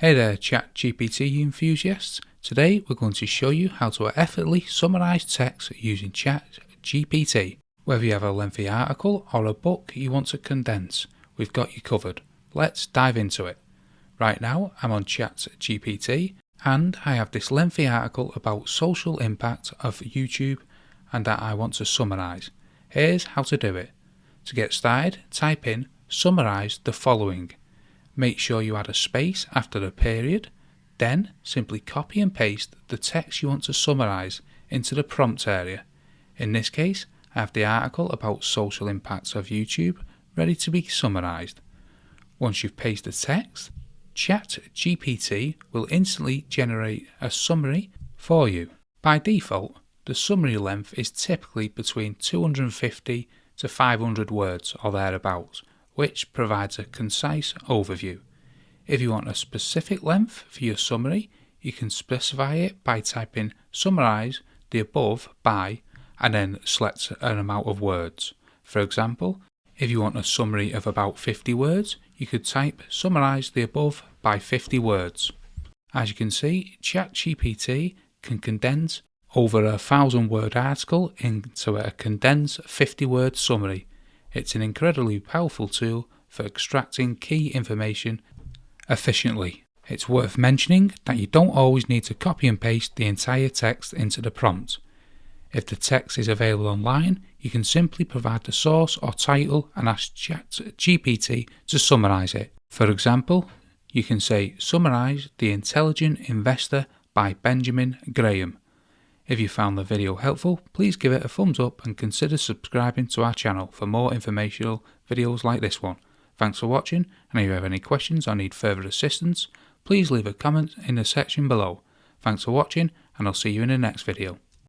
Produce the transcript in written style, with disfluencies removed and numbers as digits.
Hey there ChatGPT enthusiasts, today we're going to show you how to effortlessly summarize text using ChatGPT. Whether you have a lengthy article or a book you want to condense, we've got you covered. Let's dive into it. Right now I'm on ChatGPT and I have this lengthy article about social impact of YouTube and that I want to summarize. Here's how to do it. To get started, type in summarize the following. Make sure you add a space after the period, then simply copy and paste the text you want to summarize into the prompt area. In this case, I have the article about social impacts of YouTube ready to be summarized. Once you've pasted the text, ChatGPT will instantly generate a summary for you. By default, the summary length is typically between 250 to 500 words or thereabouts, which provides a concise overview. If you want a specific length for your summary, you can specify it by typing summarize the above by and then select an amount of words. For example, if you want a summary of about 50 words, you could type summarize the above by 50 words. As you can see, ChatGPT can condense over 1,000-word article into a condensed 50-word summary. It's an incredibly powerful tool for extracting key information efficiently. It's worth mentioning that you don't always need to copy and paste the entire text into the prompt. If the text is available online, you can simply provide the source or title and ask ChatGPT to summarize it. For example, you can say summarize The Intelligent Investor by Benjamin Graham. If you found the video helpful, please give it a thumbs up and consider subscribing to our channel for more informational videos like this one. Thanks for watching, and if you have any questions or need further assistance, please leave a comment in the section below. Thanks for watching, and I'll see you in the next video.